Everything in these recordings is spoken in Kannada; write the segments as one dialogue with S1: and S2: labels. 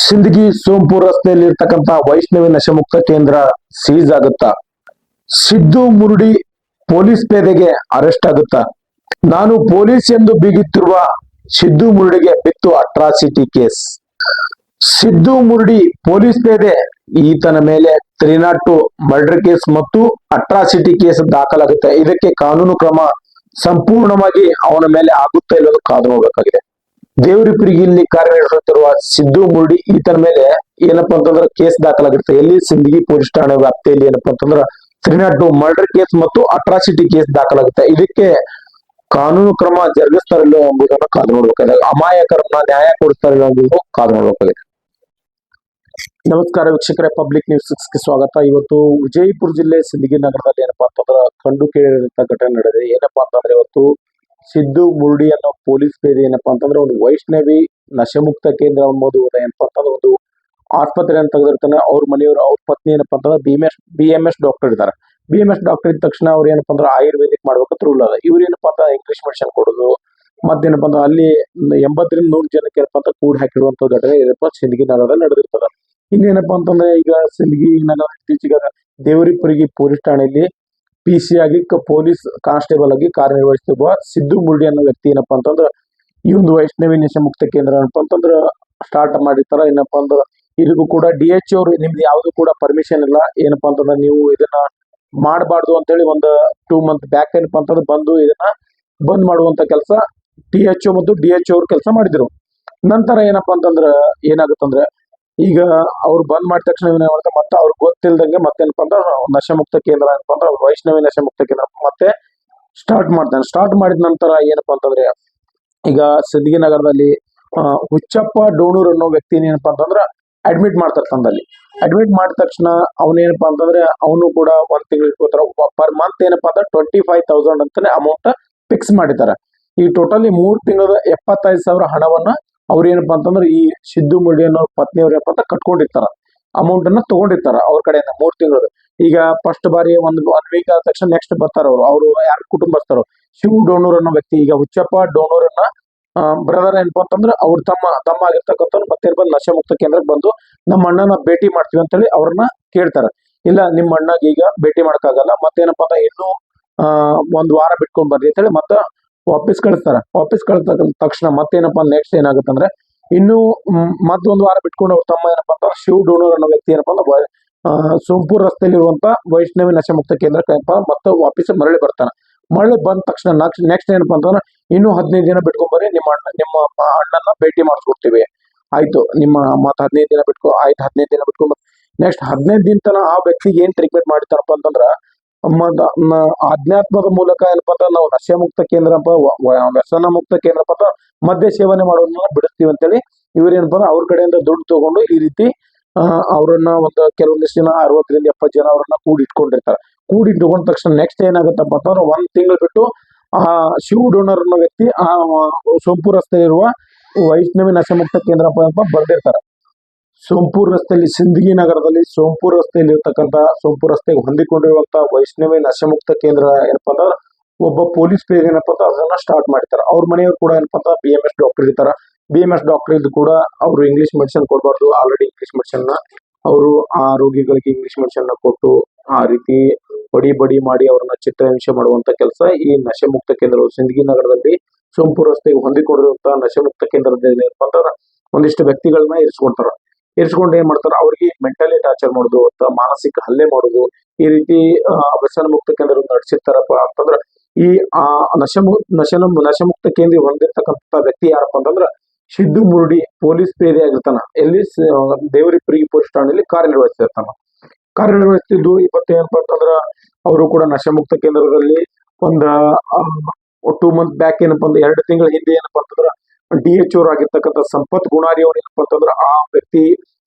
S1: ಸಿಂದಗಿ ಸೋಂಪುರ್ ರಸ್ತೆಯಲ್ಲಿ ಇರ್ತಕ್ಕಂತ ವೈಷ್ಣವಿ ನಶಮುಕ್ತ ಕೇಂದ್ರ ಸೀಸ್ ಆಗುತ್ತಾ? ಸಿದ್ದು ಮುರುಡಿ ಪೊಲೀಸ್ ಪೇದೆಗೆ ಅರೆಸ್ಟ್ ಆಗುತ್ತಾ? ನಾನು ಪೊಲೀಸ್ ಎಂದು ಬೀಗುತ್ತಿರುವ ಸಿದ್ದು ಮುರುಡಿಗೆ ಬಿತ್ತು atrocity case. Siddu Murudi police ಪೇದೆ ಈತನ ಮೇಲೆ 302 ಮರ್ಡರ್ ಕೇಸ್ ಮತ್ತು ಅಟ್ರಾಸಿಟಿ ಕೇಸ್ ದಾಖಲಾಗುತ್ತೆ. ಇದಕ್ಕೆ ಕಾನೂನು ಕ್ರಮ ಸಂಪೂರ್ಣವಾಗಿ ಅವನ ಮೇಲೆ ಆಗುತ್ತಾ ಇಲ್ಲೋದು ಕಾದು ನೋಡಬೇಕಾಗಿದೆ. ದೇವರಿಪುರಿಗೆ ಇಲ್ಲಿ ಕಾರ್ಯನಿರ್ವಹಿಸುತ್ತಿರುವ ಸಿದ್ದು ಮುರುಡಿ ಈತನ ಮೇಲೆ ಏನಪ್ಪಾ ಅಂತಂದ್ರೆ ಕೇಸ್ ದಾಖಲಾಗಿರುತ್ತೆ. ಎಲ್ಲಿ? ಸಿಂದಗಿ ಪೊಲೀಸ್ ಠಾಣೆ ವ್ಯಾಪ್ತಿಯಲ್ಲಿ ಏನಪ್ಪಾ ಅಂತಂದ್ರ 302 ಮರ್ಡರ್ ಕೇಸ್ ಮತ್ತು ಅಟ್ರಾಸಿಟಿ ಕೇಸ್ ದಾಖಲಾಗುತ್ತೆ. ಇದಕ್ಕೆ ಕಾನೂನು ಕ್ರಮ ಜರುಗಿಸ್ತಾರಿಲ್ಲ ಎಂಬುದನ್ನು ಕಾದು ನೋಡ್ಬೇಕಾಗಿದೆ. ಅಮಾಯಕರನ್ನ ನ್ಯಾಯ ಕೊಡಿಸ್ತಾರಿಲ್ಲ ಎಂಬುದು ಕಾದು ನೋಡ್ಬೇಕಾಗಿದೆ. ನಮಸ್ಕಾರ ವೀಕ್ಷಕರೇ, ಪಬ್ಲಿಕ್ ನ್ಯೂಸ್ ಗೆ ಸ್ವಾಗತ. ಇವತ್ತು ವಿಜಯಪುರ ಜಿಲ್ಲೆ ಸಿಂದಗಿ ನಗರದಲ್ಲಿ ಏನಪ್ಪಾ ಅಂತಂದ್ರ ಕಂಡು ಕೇಳಿದಂತ ಘಟನೆ ನಡೆದಿದೆ. ಏನಪ್ಪಾ ಅಂತಂದ್ರೆ ಇವತ್ತು ಸಿದ್ದು ಮುರುಡಿ ಅನ್ನೋ ಪೊಲೀಸ್ ಪೇದೆ ಏನಪ್ಪಾ ಅಂತಂದ್ರೆ ಒಂದು ವೈಷ್ಣವಿ ನಶಮುಕ್ತ ಕೇಂದ್ರ ಅನ್ನೋದು ಏನಪ್ಪಾ ಅಂತಂದ್ರೆ ಒಂದು ಆಸ್ಪತ್ರೆಯನ್ನು ತೆಗೆದಿರ್ತಾನೆ. ಅವ್ರ ಮನೆಯವರು, ಅವ್ರ ಪತ್ನಿ ಏನಪ್ಪಾ ಅಂತಂದ್ರೆ BMS ಡಾಕ್ಟರ್ ಇದ್ದಾರೆ. BMS ಡಾಕ್ಟರ್ ಇದ್ದ ತಕ್ಷಣ ಅವ್ರು ಏನಪ್ಪಾ ಅಂದ್ರೆ ಆಯುರ್ವೇದಿಕ್ ಮಾಡ್ಬೇಕಂತ ರೂಲ್ ಅದ. ಇವ್ರು ಏನಪ್ಪಾ ಅಂತ ಇಂಗ್ಲಿಷ್ ಮೆಡಿಸಿನ್ ಕೊಡೋದು, ಮತ್ತೇನಪ್ಪಾ ಅಂದ್ರೆ ಅಲ್ಲಿ 80 ರಿಂದ 100 ಜನಕ್ಕೆ ಏನಪ್ಪಾ ಅಂತ ಕೂಡ್ ಹಾಕಿರುವಂತ ಘಟನೆ ಏನಪ್ಪಾ ಸಿಂದಗಿ ನಗರದಲ್ಲಿ ನಡೆದಿರ್ತದ. ಇನ್ನೇನಪ್ಪಾ ಅಂತಂದ್ರೆ ಈಗ ಸಿಂದಗಿ ನಗರ ಇತ್ತೀಚೆಗೆ ದೇವರಿಪುರಿಗೆ ಪೊಲೀಸ್ ಠಾಣೆಯಲ್ಲಿ PC ಆಗಿ ಪೊಲೀಸ್ ಕಾನ್ಸ್ಟೇಬಲ್ ಆಗಿ ಕಾರ್ಯನಿರ್ವಹಿಸುತ್ತಿರುವ ಸಿದ್ದು ಮುರುಡಿ ಅನ್ನೋ ವ್ಯಕ್ತಿ ಏನಪ್ಪಾ ಅಂತಂದ್ರ ಈ ಒಂದು ವೈಷ್ಣವಿ ನಶಮುಕ್ತ ಕೇಂದ್ರ ಏನಪ್ಪಾ ಅಂತಂದ್ರ ಸ್ಟಾರ್ಟ್ ಮಾಡಿರ್ತಾರ. ಏನಪ್ಪಾ ಅಂದ್ರೆ ಇದಕ್ಕೂ ಕೂಡ DH ಅವರು ನಿಮ್ದು ಯಾವ್ದು ಕೂಡ ಪರ್ಮಿಷನ್ ಇಲ್ಲ, ಏನಪ್ಪಾ ಅಂತಂದ್ರೆ ನೀವು ಇದನ್ನ ಮಾಡಬಾರ್ದು ಅಂತೇಳಿ ಒಂದು 2 ಮಂತ್ ಬ್ಯಾಕ್ ಏನಪ್ಪಾ ಅಂತಂದ್ರೆ ಬಂದು ಇದನ್ನ ಬಂದ್ ಮಾಡುವಂತ ಕೆಲಸ THO ಮತ್ತು DH ಅವರು ಕೆಲಸ ಮಾಡಿದ್ರು. ನಂತರ ಏನಪ್ಪಾ ಅಂತಂದ್ರ ಏನಾಗುತ್ತಂದ್ರೆ ಈಗ ಅವ್ರು ಬಂದ್ ಮಾಡಿದ ತಕ್ಷಣ ಮತ್ತೆ ಅವ್ರಿಗೆ ಗೊತ್ತಿಲ್ದಂಗೆ ಮತ್ತೇನಪ್ಪಾ ಅಂದ್ರೆ ನಶಮುಕ್ತ ಕೇಂದ್ರ ಏನಪ್ಪಾ ಅಂದ್ರೆ ವೈಷ್ಣವಿ ನಶಮುಕ್ತ ಕೇಂದ್ರ ಮತ್ತೆ ಸ್ಟಾರ್ಟ್ ಮಾಡ್ತಾನೆ. ಸ್ಟಾರ್ಟ್ ಮಾಡಿದ ನಂತರ ಏನಪ್ಪಾ ಅಂತಂದ್ರೆ ಈಗ ಸಿಂದಗಿ ನಗರದಲ್ಲಿ ಹುಚ್ಚಪ್ಪ ಡೋಣೂರ್ ಅನ್ನೋ ವ್ಯಕ್ತಿನ ಏನಪ್ಪಾ ಅಂತಂದ್ರ ಅಡ್ಮಿಟ್ ಮಾಡ್ತಾರೆ ತಂದಲ್ಲಿ. ಅಡ್ಮಿಟ್ ಮಾಡಿದ ತಕ್ಷಣ ಅವನೇನಪ್ಪಾ ಅಂತಂದ್ರೆ ಅವನು ಕೂಡ 1 ತಿಂಗಳು ಇಟ್ಕೋತಾರ. ಪರ್ ಮಂತ್ ಏನಪ್ಪಾ ಅಂದ್ರೆ 25,000 ಅಂತಾನೆ ಅಮೌಂಟ್ ಫಿಕ್ಸ್ ಮಾಡಿದ್ದಾರೆ. ಈ ಟೋಟಲಿ 3 ತಿಂಗಳ 75,000 ಹಣವನ್ನ ಅವ್ರ ಏನಪ್ಪಾ ಅಂತಂದ್ರೆ ಈ ಸಿದ್ದು ಮುರುಡಿ ಅನ್ನೋ ಪತ್ನಿಯವ್ರ ಏನಪ್ಪಾ ಅಂತ ಕಟ್ಕೊಂಡಿರ್ತಾರ. ಅಮೌಂಟ್ ಅನ್ನ ತಗೊಂಡಿರ್ತಾರ ಅವ್ರ ಕಡೆಯಿಂದ 3 ತಿಂಗಳು. ಈಗ ಫಸ್ಟ್ ಬಾರಿ ಒಂದ್ ವೀಕ್ ಆದ ತಕ್ಷಣ ನೆಕ್ಸ್ಟ್ ಬರ್ತಾರ ಅವ್ರು ಯಾರು ಕುಟುಂಬಸ್ಥರು ಶಿವ್ ಡೋಣೂರ್ ಅನ್ನೋ ವ್ಯಕ್ತಿ. ಈಗ ಹುಚ್ಚಪ್ಪ ಡೋಣೂರನ್ನ ಬ್ರದರ್ ಏನಪ್ಪಾ ಅಂತಂದ್ರೆ ಅವ್ರ ತಮ್ಮ ಆಗಿರ್ತಕ್ಕಂಥ ಮತ್ತೆ ನಶಮುಕ್ತ ಕೇಂದ್ರಕ್ಕೆ ಬಂದು ನಮ್ಮ ಅಣ್ಣನ ಭೇಟಿ ಮಾಡ್ತೀವಿ ಅಂತೇಳಿ ಅವ್ರನ್ನ ಕೇಳ್ತಾರ. ಇಲ್ಲ, ನಿಮ್ಮ ಅಣ್ಣಗೆ ಈಗ ಭೇಟಿ ಮಾಡಕ್ಕಾಗಲ್ಲ, ಮತ್ತೇನಪ್ಪಾ ಅಂದ್ರೆ ಇನ್ನೂ 1 ವಾರ ಬಿಟ್ಕೊಂಡ್ ಬರ್ರಿ ಅಂತೇಳಿ ಮತ್ತೆ ವಾಪಸ್ ಕಳಿಸ್ತಾರ. ವಾಪಸ್ ಕಳಿದ ತಕ್ಷಣ ಮತ್ತೇನಪ್ಪಾ ನೆಕ್ಸ್ಟ್ ಏನಾಗುತ್ತಂದ್ರೆ ಇನ್ನು ಮತ್ತೊಂದು ವಾರ ಬಿಟ್ಕೊಂಡು ಅವ್ರ ತಮ್ಮ ಏನಪ್ಪಾ ಅಂತ ಶಿವ್ ಡೋಣೂರ್ ಅನ್ನೋ ವ್ಯಕ್ತಿ ಏನಪ್ಪಾ ಅಂದ್ರೆ ಸೋಂಪುರ್ ರಸ್ತೆಯಲ್ಲಿ ಇರುವಂತ ವೈಷ್ಣವಿ ನಶಮುಕ್ತ ಕೇಂದ್ರಕ್ಕೆ ಮತ್ತೆ ವಾಪಸ್ ಮರಳಿ ಬರ್ತಾನೆ. ಮರಳಿ ಬಂದ ತಕ್ಷಣ ನೆಕ್ಸ್ಟ್ ಏನಪ್ಪಾ ಅಂತಂದ್ರೆ ಇನ್ನು 15 ದಿನ ಬಿಟ್ಕೊಂಡ್ ಬರ್ರಿ, ನಿಮ್ಮ ಅಣ್ಣನ ಭೇಟಿ ಮಾಡಿಸ್ಕೊಡ್ತೀವಿ. ಆಯ್ತು, ನಿಮ್ಮ ಮತ್ತ 15 ದಿನ ಬಿಟ್ಕೊ, ಆಯ್ತು 15 ದಿನ ಬಿಟ್ಕೊಂಡ್ ನೆಕ್ಸ್ಟ್ 15 ದಿನ ತನ ಆ ವ್ಯಕ್ತಿಗೆ ಏನ್ ಟ್ರೀಟ್ಮೆಂಟ್ ಮಾಡಿತಾರಪ್ಪ ಅಂತಂದ್ರ ಅಧ್ಯಾತ್ಮದ ಮೂಲಕ ಏನಪ್ಪಾ ಅಂತ ನಾವು ನಶಮುಕ್ತ ಕೇಂದ್ರಪ್ಪ ವ್ಯಸನ ಮುಕ್ತ ಕೇಂದ್ರಪ್ಪ ಅಂತ ಮದ್ಯ ಸೇವನೆ ಮಾಡೋದನ್ನ ಬಿಡಿಸ್ತೀವಿ ಅಂತೇಳಿ ಇವ್ರೇನಪ್ಪ ಅಂದ್ರೆ ಅವ್ರ ಕಡೆಯಿಂದ ದುಡ್ಡು ತಗೊಂಡು ಈ ರೀತಿ ಅವ್ರನ್ನ ಒಂದು ಕೆಲವೊಂದಿಷ್ಟು ಜನ 60 ರಿಂದ 70 ಜನ ಅವ್ರನ್ನ ಕೂಡಿಟ್ಕೊಂಡಿರ್ತಾರೆ. ಕೂಡಿಟ್ಕೊಂಡ ತಕ್ಷಣ ನೆಕ್ಸ್ಟ್ ಏನಾಗುತ್ತಪ್ಪ ಅಂತಂದ್ರೆ 1 ತಿಂಗಳು ಬಿಟ್ಟು ಆ ಶಿವ್ ಡೋನರ್ ಅನ್ನೋ ವ್ಯಕ್ತಿ ಆ ಸೋಂಪುರ್ ರಸ್ತೆ ಇರುವ ವೈಷ್ಣವಿ ನಶಮುಕ್ತ ಕೇಂದ್ರ ಬರ್ದಿರ್ತಾರೆ. ಸೋಂಪುರ್ ರಸ್ತೆಯಲ್ಲಿ ಸಿಂದಗಿ ನಗರದಲ್ಲಿ ಸೋಂಪುರ್ ರಸ್ತೆಯಲ್ಲಿ ಇರ್ತಕ್ಕಂಥ ಸೋಂಪುರ್ ರಸ್ತೆಗೆ ಹೊಂದಿಕೊಂಡಿರುವಂತ ವೈಷ್ಣವಿ ನಶಮುಕ್ತ ಕೇಂದ್ರ ಏನಪ್ಪಾ ಅಂದ್ರೆ ಒಬ್ಬ ಪೊಲೀಸ್ ಪೇದೆ ಏನಪ್ಪಾ ಅಂತ ಅದನ್ನ ಸ್ಟಾರ್ಟ್ ಮಾಡ್ತಾರೆ. ಅವ್ರ ಮನೆಯವರು ಕೂಡ ಏನಪ್ಪಾ ಅಂತ BMS ಡಾಕ್ಟರ್ ಇರ್ತಾರ. BMS ಡಾಕ್ಟರ್ ಇದ್ದು ಕೂಡ ಅವರು ಇಂಗ್ಲಿಷ್ ಮೆಡಿಸಿನ್ ಕೊಡಬಾರ್ದು. ಆಲ್ರೆಡಿ ಇಂಗ್ಲಿಷ್ ಮೆಡಿಸಿನ್ ನ ಅವರು ಆ ರೋಗಿಗಳಿಗೆ ಇಂಗ್ಲಿಷ್ ಮೆಡಿಸಿನ್ ನ ಕೊಟ್ಟು ಆ ರೀತಿ ಬಡಿ ಮಾಡಿ ಅವ್ರನ್ನ ಚಿತ್ರಹಿಂಸೆ ಮಾಡುವಂತ ಕೆಲಸ ಈ ನಶಮುಕ್ತ ಕೇಂದ್ರ ಸಿಂದಗಿ ನಗರದಲ್ಲಿ ಸೋಂಪುರ್ ರಸ್ತೆಗೆ ಹೊಂದಿಕೊಂಡಿರುವಂತಹ ನಶಮುಕ್ತ ಕೇಂದ್ರದಲ್ಲಿ ಏನಪ್ಪಾ ಅಂತಂದ್ರೆ ಒಂದಿಷ್ಟು ವ್ಯಕ್ತಿಗಳನ್ನ ಇರಿಸ್ಕೊಂಡು ಏನ್ ಮಾಡ್ತಾರ, ಅವ್ರಿಗೆ ಮೆಂಟಲಿ ಟಾರ್ಚರ್ ಮಾಡೋದು ಅಥವಾ ಮಾನಸಿಕ ಹಲ್ಲೆ ಮಾಡೋದು, ಈ ರೀತಿ ವ್ಯಸನ ಮುಕ್ತ ಕೇಂದ್ರ ನಡೆಸಿರ್ತಾರಪ್ಪ ಅಂತಂದ್ರ ಈ ನಶಮುಕ್ತ ಕೇಂದ್ರ ಹೊಂದಿರ್ತಕ್ಕಂಥ ವ್ಯಕ್ತಿ ಯಾರಪ್ಪ ಅಂತಂದ್ರ ಸಿದ್ದು ಮುರುಡಿ ಪೊಲೀಸ್ ಪೇದೆ ಆಗಿರ್ತಾನ. ಎಲ್ಲಿ? ದೇವರಿಪುರಿಗೆ ಪೊಲೀಸ್ ಠಾಣೆಯಲ್ಲಿ ಕಾರ್ಯನಿರ್ವಹಿಸ್ತಿದ್ದು. ಏನಪ್ಪಾ ಅಂತಂದ್ರ ಅವರು ಕೂಡ ನಶಮುಕ್ತ ಕೇಂದ್ರದಲ್ಲಿ ಒಂದ 2 ಮಂತ್ ಬ್ಯಾಕ್ ಏನಪ್ಪಾ ಅಂದ್ರೆ 2 ತಿಂಗಳ ಹಿಂದೆ ಏನಪ್ಪಾ ಅಂತಂದ್ರ DH ಅವ್ರು ಆಗಿರ್ತಕ್ಕಂಥ ಸಂಪತ್ ಗುಣಾರಿ ಅವ್ರು ಏನಪ್ಪಾ ಅಂತಂದ್ರ ಆ ವ್ಯಕ್ತಿ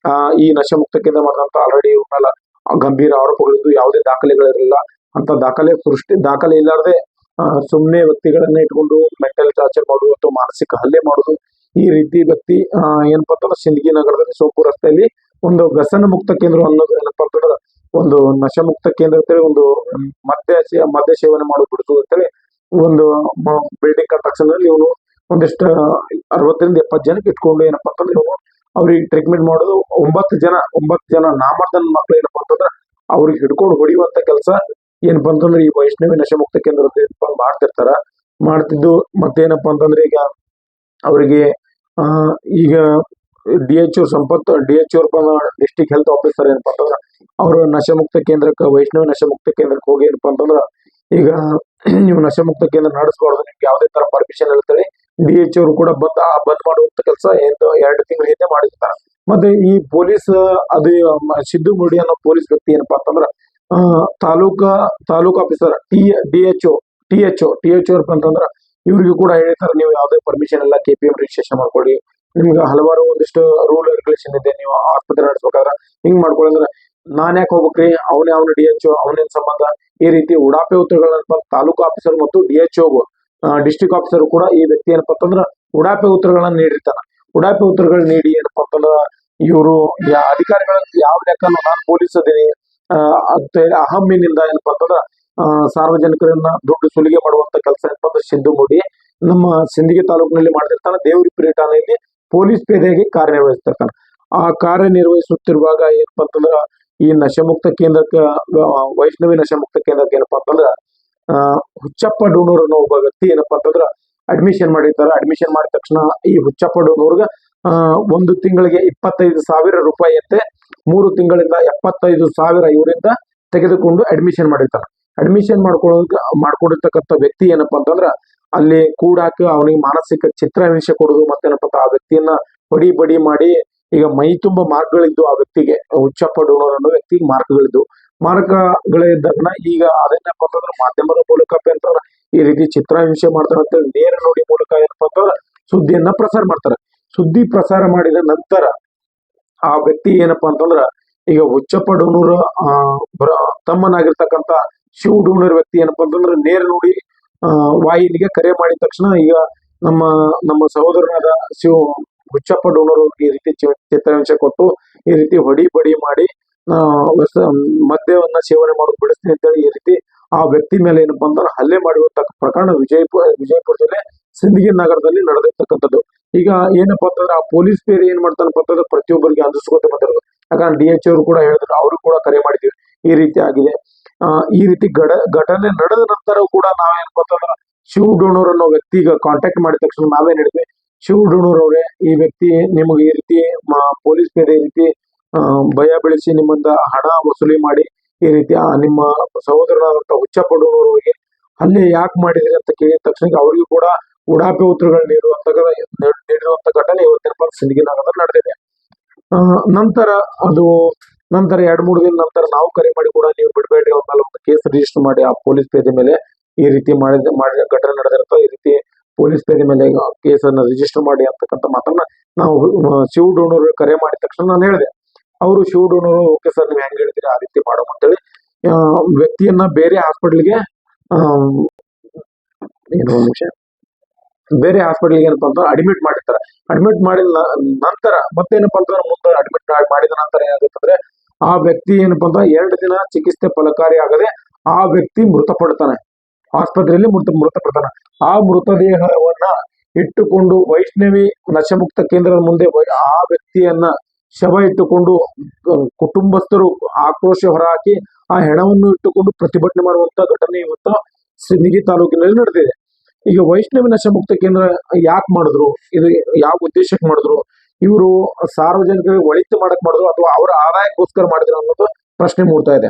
S1: ಈ ನಶಮುಕ್ತ ಕೇಂದ್ರ ಮಾಡಿದಂತ ಆಲ್ರೆಡಿ ಇವ್ರ ಮೇಲೆ ಗಂಭೀರ ಆರೋಪಗಳಿದ್ದು ಯಾವುದೇ ದಾಖಲೆಗಳಿರಲಿಲ್ಲ. ಅಂತ ದಾಖಲೆ ಇಲ್ಲಾರದೆ ಸುಮ್ಮನೆ ವ್ಯಕ್ತಿಗಳನ್ನ ಇಟ್ಕೊಂಡು ಮೆಂಟಲ್ ಟಾರ್ಚರ್ ಮಾಡುದು ಅಥವಾ ಮಾನಸಿಕ ಹಲ್ಲೆ ಮಾಡುದು, ಈ ರೀತಿ ವ್ಯಕ್ತಿ ಏನಪ್ಪಾ ಅಂತಂದ್ರೆ ಸಿಂದಗಿ ನಗರದಲ್ಲಿ ಸೋಂಪುರ್ ರಸ್ತೆಯಲ್ಲಿ ಒಂದು ವ್ಯಸನ ಮುಕ್ತ ಕೇಂದ್ರ ಅನ್ನೋದು ಏನಪ್ಪಾ ಅಂತಂದ್ರೆ ಒಂದು ನಶಮುಕ್ತ ಕೇಂದ್ರ ಅಂತೇಳಿ ಒಂದು ಮದ್ಯ ಸೇವನೆ ಮಾಡೋದು ಬಿಡುದು ಅಂತೇಳಿ ಒಂದು ಬಿಲ್ಡಿಂಗ್ ಕನ್ಸ್ಟ್ರಕ್ಷನ್ ಅಲ್ಲಿ ಇವನು ಒಂದಿಷ್ಟು 60 ರಿಂದ 70 ಜನಕ್ಕೆ ಇಟ್ಕೊಂಡು ಏನಪ್ಪಾ ಅಂತಂದ್ರೆ ಅವ್ರಿಗೆ ಟ್ರೀಟ್ಮೆಂಟ್ ಮಾಡೋದು. 9 ಜನ ನಾಮರ್ದನ್ ಮಕ್ಳು ಏನಪ್ಪಾ ಅಂತಂದ್ರ ಅವ್ರಿಗೆ ಹಿಡ್ಕೊಂಡು ಹೊಡಿಯುವಂತ ಕೆಲಸ ಏನಪ್ಪಾ ಅಂತಂದ್ರೆ ಈ ವೈಷ್ಣವಿ ನಶೆಮುಕ್ತ ಕೇಂದ್ರದ ಮಾಡ್ತಿರ್ತಾರ. ಮಾಡ್ತಿದ್ದು ಮತ್ತೇನಪ್ಪಾ ಅಂತಂದ್ರೆ ಈಗ ಅವರಿಗೆ ಈಗ DHO ಡಿಸ್ಟ್ರಿಕ್ಟ್ ಹೆಲ್ತ್ ಆಫೀಸರ್ ಏನಪ್ಪಾ ಅಂತಂದ್ರ ಅವರು ನಶೆಮುಕ್ತ ಕೇಂದ್ರಕ್ಕೆ ವೈಷ್ಣವಿ ನಶೆಮುಕ್ತ ಕೇಂದ್ರಕ್ಕೆ ಹೋಗಿ ಏನಪ್ಪಾ ಅಂತಂದ್ರ ಈಗ ನೀವು ನಶೆಮುಕ್ತ ಕೇಂದ್ರ ನಡೆಸಬಾರ್ದು, ನಿಮ್ಗೆ ಯಾವುದೇ ತರ ಪರ್ಮಿಷನ್ ಇರ್ತದೆ. DHO ಅವರು ಕೂಡ ಬಂದ್ ಮಾಡುವಂತ ಕೆಲಸ 2 ತಿಂಗಳ ಹಿಂದೆ ಮಾಡಿರ್ತಾರೆ. ಮತ್ತೆ ಈ ಪೊಲೀಸ್ ಅದು ಸಿದ್ದು ಮುರುಡಿ ಅನ್ನೋ ಪೊಲೀಸ್ ವ್ಯಕ್ತಿ ಏನಪ್ಪಾ ಅಂತಂದ್ರ ತಾಲೂಕ್ ಆಫೀಸರ್ THO ಅಂತಂದ್ರ ಇವ್ರಿಗೂ ಕೂಡ ಹೇಳಿರ್ತಾರೆ, ನೀವು ಯಾವುದೇ ಪರ್ಮಿಷನ್ ಇಲ್ಲ, KPM ರಿಜಿಸ್ಟ್ರೇಷನ್ ಮಾಡ್ಕೊಳ್ಳಿ, ನಿಮ್ಗೆ ಹಲವಾರು ಒಂದಿಷ್ಟು ರೂಲ್ ರೆಗ್ಯುಲೇಷನ್ ಇದೆ, ನೀವು ಆಸ್ಪತ್ರೆ ನಡೆಸ್ಬೇಕಾದ್ರ ಹಿಂಗ್ ಮಾಡ್ಕೊಳ್ಳಂದ್ರೆ ನಾನ್ ಯಾಕೆ ಹೋಗ್ಬೇಕ್ರಿ, ಅವನೇ DHO ಅವನೇನ್ ಸಂಬಂಧ, ಈ ರೀತಿ ಉಡಾಪೆ ಉತ್ತರಗಳನ್ನ ತಾಲೂಕು ಆಫೀಸರ್ ಮತ್ತು DHO ಡಿಸ್ಟ್ರಿಕ್ಟ್ ಆಫೀಸರ್ ಕೂಡ ಈ ವ್ಯಕ್ತಿ ಏನಪ್ಪಾ ಅಂತಂದ್ರ ಉಡಾಪೆ ಉತ್ತರಗಳನ್ನ ನೀಡಿರ್ತಾನ. ಉಡಾಪೆ ಉತ್ತರಗಳು ನೀಡಿ ಏನಪ್ಪಾ ಅಂತಂದ್ರ ಇವರು ಅಧಿಕಾರಿಗಳ ಯಾವ ಲೆಕ್ಕನು ನಾನು ಪೊಲೀಸ್ ಅದೀನಿ ಅಂತ ಹೇಳಿ ಅಹಮ್ಮಿನಿಂದ ಏನಪ್ಪಾ ಅಂತಂದ್ರ ಸಾರ್ವಜನಿಕರನ್ನ ದುಡ್ಡು ಸುಲಿಗೆ ಮಾಡುವಂತ ಕೆಲಸ ಏನಪ್ಪಾ ಅಂದ್ರೆ ಸಿದ್ದು ಮುರುಡಿ ನಮ್ಮ ಸಿಂದಗಿ ತಾಲೂಕಿನಲ್ಲಿ ಮಾಡ್ತಿರ್ತಾನೆ. ದೇವರಿಪುರಿ ಠಾಣೆಯಲ್ಲಿ ಪೊಲೀಸ್ ಪೇದೆಯಾಗಿ ಕಾರ್ಯನಿರ್ವಹಿಸ್ತಿರ್ತಾನೆ. ಆ ಕಾರ್ಯನಿರ್ವಹಿಸುತ್ತಿರುವಾಗ ಏನಪ್ಪಾ ಅಂತಂದ್ರ ಈ ನಶೆಮುಕ್ತ ಕೇಂದ್ರಕ್ಕೆ ವೈಷ್ಣವಿ ನಶೆಮುಕ್ತ ಕೇಂದ್ರಕ್ಕೆ ಏನಪ್ಪಾ ಅಂತಂದ್ರ ಹುಚ್ಚಪ್ಪ ಡೂನೂರ್ ಅನ್ನೋ ಒಬ್ಬ ವ್ಯಕ್ತಿ ಏನಪ್ಪಾ ಅಂತಂದ್ರ ಅಡ್ಮಿಷನ್ ಮಾಡಿರ್ತಾರೆ. ಅಡ್ಮಿಷನ್ ಮಾಡಿದ ತಕ್ಷಣ ಈ ಹುಚ್ಚಪ್ಪ ಡೂನೂರ್ಗ 1 ತಿಂಗಳಿಗೆ 25,000 ರೂಪಾಯಿ ಅಂತೆ 3 ತಿಂಗಳಿಂದ 75,000 ಇವರಿಂದ ತೆಗೆದುಕೊಂಡು ಅಡ್ಮಿಷನ್ ಮಾಡಿರ್ತಾರೆ. ಅಡ್ಮಿಷನ್ ಮಾಡ್ಕೊಂಡಿರ್ತಕ್ಕಂಥ ವ್ಯಕ್ತಿ ಏನಪ್ಪಾ ಅಂತಂದ್ರ ಅಲ್ಲಿ ಕೂಡಾಕ ಅವನಿಗೆ ಮಾನಸಿಕ ಚಿತ್ರಹಿಂಸೆ ಕೊಡುದು, ಮತ್ತೇನಪ್ಪ ಆ ವ್ಯಕ್ತಿಯನ್ನ ಬಡಿ ಮಾಡಿ ಈಗ ಮೈ ತುಂಬ ಮಾರ್ಕ್ಗಳಿದ್ದು ಆ ವ್ಯಕ್ತಿಗೆ, ಹುಚ್ಚಪ್ಪ ಡೂನೂರ್ ಅನ್ನೋ ವ್ಯಕ್ತಿಗೆ ಮಾರ್ಕ್ಗಳಿದ್ದಾಗ ಈಗ ಅದನ್ನಪ್ಪ ಅಂತಂದ್ರೆ ಮಾಧ್ಯಮದ ಮೂಲಕ ಅಂತಂದ್ರ ಈ ರೀತಿ ಚಿತ್ರಹಿಂಸೆ ಮಾಡ್ತಾರ ಅಂತ ನೇರ ನುಡಿ ಮೂಲಕ ಏನಪ್ಪಾ ಅಂತಂದ್ರ ಸುದ್ದಿಯನ್ನ ಪ್ರಸಾರ ಮಾಡ್ತಾರೆ. ಸುದ್ದಿ ಪ್ರಸಾರ ಮಾಡಿದ ನಂತರ ಆ ವ್ಯಕ್ತಿ ಏನಪ್ಪಾ ಅಂತಂದ್ರ ಈಗ ಹುಚ್ಚಪ್ಪ ಡೂನೂರ್ ತಮ್ಮನಾಗಿರ್ತಕ್ಕಂಥ ಶಿವ್ ಡೂನೂರ್ ವ್ಯಕ್ತಿ ಏನಪ್ಪಾ ಅಂತಂದ್ರ ನೇರ ನುಡಿ ವಾಹಿನಿಗೆ ಕರೆ ಮಾಡಿದ ತಕ್ಷಣ ಈಗ ನಮ್ಮ ಸಹೋದರನಾದ ಹುಚ್ಚಪ್ಪ ಡೂನೂರ್ ಈ ರೀತಿ ಚಿತ್ರಹಿಂಸೆ ಕೊಟ್ಟು ಈ ರೀತಿ ಬಡಿ ಮಾಡಿ ಮದ್ಯವನ್ನ ಸೇವನೆ ಮಾಡೋದು ಬಿಡಿಸ್ತೀನಿ ಅಂತೇಳಿ ಈ ರೀತಿ ಆ ವ್ಯಕ್ತಿ ಮೇಲೆ ಏನಪ್ಪಾ ಅಂತಂದ್ರೆ ಹಲ್ಲೆ ಮಾಡಿರುವಂತ ಪ್ರಕರಣ ವಿಜಯಪುರ ಜಿಲ್ಲೆ ಸಿಂದಗಿ ನಗರದಲ್ಲಿ ನಡೆದಿರ್ತಕ್ಕಂಥದ್ದು. ಈಗ ಏನಪ್ಪಾ ಅಂತಂದ್ರೆ ಆ ಪೊಲೀಸ್ ಬೇರೆ ಏನ್ ಮಾಡ್ತಾನಪ್ಪ ಅಂತಂದ್ರೆ ಪ್ರತಿಯೊಬ್ಬರಿಗೆ ಅಂದಿಸ್ಕೊತ ಬಂದಿರೋದು. ಯಾಕಂದ್ರೆ DHO ಅವರು ಕೂಡ ಹೇಳಿದ್ರು, ಅವ್ರು ಕೂಡ ಕರೆ ಮಾಡಿದ್ವಿ ಈ ರೀತಿ ಆಗಿದೆ. ಈ ರೀತಿ ಘಟನೆ ನಡೆದ ನಂತರ ಕೂಡ ನಾವೇನಪ್ಪ ಅಂತಂದ್ರೆ ಶಿವ್ ಡೂನೂರ್ ಅನ್ನೋ ವ್ಯಕ್ತಿಗೆ ಕಾಂಟ್ಯಾಕ್ಟ್ ಮಾಡಿದ ತಕ್ಷಣ ನಾವೇನ್ ಹೇಳಿದ್ವಿ, ಶಿವ್ ಡೂನೂರ್ ಅವರೇ ಈ ವ್ಯಕ್ತಿ ನಿಮಗೆ ಈ ರೀತಿ ಪೊಲೀಸ್ ಬೇರೆ ಈ ರೀತಿ ಭಯ ಬೆಳೆಸಿ ನಿಮ್ಮಿಂದ ಹಣ ವಸೂಲಿ ಮಾಡಿ ಈ ರೀತಿ ನಿಮ್ಮ ಸಹೋದರನಾದಂತ ಹುಚ್ಚಪ್ಪ ಡೂನೂರ್ ಅವರಿಗೆ ಹಲ್ಲೆ ಯಾಕೆ ಮಾಡಿದ್ರಿ ಅಂತ ಕೇಳಿದ ತಕ್ಷಣ ಅವರಿಗೂ ಕೂಡ ಉಡಾಪೆ ಉತ್ತರಗಳು ನೀಡಿರುವಂತ ಘಟನೆ ಇವತ್ತಿನ ಸಿಂದಗಿ ನಗರದಲ್ಲಿ ನಡೆದಿದೆ. ನಂತರ 2-3 ದಿನ ನಂತರ ನಾವು ಕರೆ ಮಾಡಿ ಕೂಡ ನೀವು ಬಿಡಬೇಡ್ರಿ, ಅವ್ರ ಮೇಲೆ ಒಂದು ಕೇಸ್ ರಿಜಿಸ್ಟರ್ ಮಾಡಿ ಆ ಪೊಲೀಸ್ ಪೇದೆ ಮೇಲೆ ಈ ರೀತಿ ಮಾಡಿದ ಘಟನೆ ನಡೆದಿರುತ್ತೆ, ಈ ರೀತಿ ಪೊಲೀಸ್ ಪೇದೆ ಮೇಲೆ ಕೇಸನ್ನ ರಿಜಿಸ್ಟರ್ ಮಾಡಿ ಅಂತಕ್ಕಂಥ ಮಾತನ್ನ ನಾವು ಶಿವ್ ಡೂನೂರ್ ಕರೆ ಮಾಡಿದ ತಕ್ಷಣ ನಾನು ಹೇಳಿದೆ. ಅವರು ಶಿವ್ ಡೂನೂರ್ ಓಕೆ ಸರ್ ನೀವು ಹೆಂಗ್ ಹೇಳಿದ್ರಿ ಆ ರೀತಿ ಮಾಡೋಣ ಅಂತೇಳಿ ವ್ಯಕ್ತಿಯನ್ನ ಬೇರೆ ಹಾಸ್ಪಿಟಲ್ಗೆ ಏನಪ್ಪಾ ಅಂತ ಅಡ್ಮಿಟ್ ಮಾಡಿರ್ತಾರೆ. ಅಡ್ಮಿಟ್ ಮಾಡಿದ ನಂತರ ಮತ್ತೇನಪ್ಪಾ ಅಂತಂದ್ರೆ ಮುಂದೆ ಅಡ್ಮಿಟ್ ಮಾಡಿದ ನಂತರ ಏನಾಗುತ್ತಂದ್ರೆ ಆ ವ್ಯಕ್ತಿ ಏನಪ್ಪಾ ಅಂತ 2 ದಿನ ಚಿಕಿತ್ಸೆ ಫಲಕಾರಿ ಆಗದೆ ಆ ವ್ಯಕ್ತಿ ಮೃತಪಡ್ತಾನೆ, ಆಸ್ಪತ್ರೆಯಲ್ಲಿ ಮೃತಪಡ್ತಾನೆ. ಆ ಮೃತದೇಹವನ್ನ ಇಟ್ಟುಕೊಂಡು ವೈಷ್ಣವಿ ನಶೆಮುಕ್ತ ಕೇಂದ್ರದ ಮುಂದೆ ಆ ವ್ಯಕ್ತಿಯನ್ನ ಶವ ಇಟ್ಟುಕೊಂಡು ಕುಟುಂಬಸ್ಥರು ಆಕ್ರೋಶ ಹೊರಹಾಕಿ ಆ ಹೆಣವನ್ನು ಇಟ್ಟುಕೊಂಡು ಪ್ರತಿಭಟನೆ ಮಾಡುವಂತ ಘಟನೆ ಇವತ್ತು ಸಿಂದಗಿ ತಾಲೂಕಿನಲ್ಲಿ ನಡೆದಿದೆ. ಈಗ ವೈಷ್ಣವಿ ನಶೆಮುಕ್ತ ಕೇಂದ್ರ ಯಾಕೆ ಮಾಡಿದ್ರು, ಇದು ಯಾವ ಉದ್ದೇಶಕ್ಕೆ ಮಾಡಿದ್ರು, ಇವರು ಸಾರ್ವಜನಿಕರಿಗೆ ಒಳಿತು ಮಾಡಕ್ ಮಾಡಿದ್ರು ಅಥವಾ ಅವರ ಆದಾಯಕ್ಕೋಸ್ಕರ ಮಾಡಿದ್ರು ಅನ್ನೋದು ಪ್ರಶ್ನೆ ಮೂಡ್ತಾ ಇದೆ.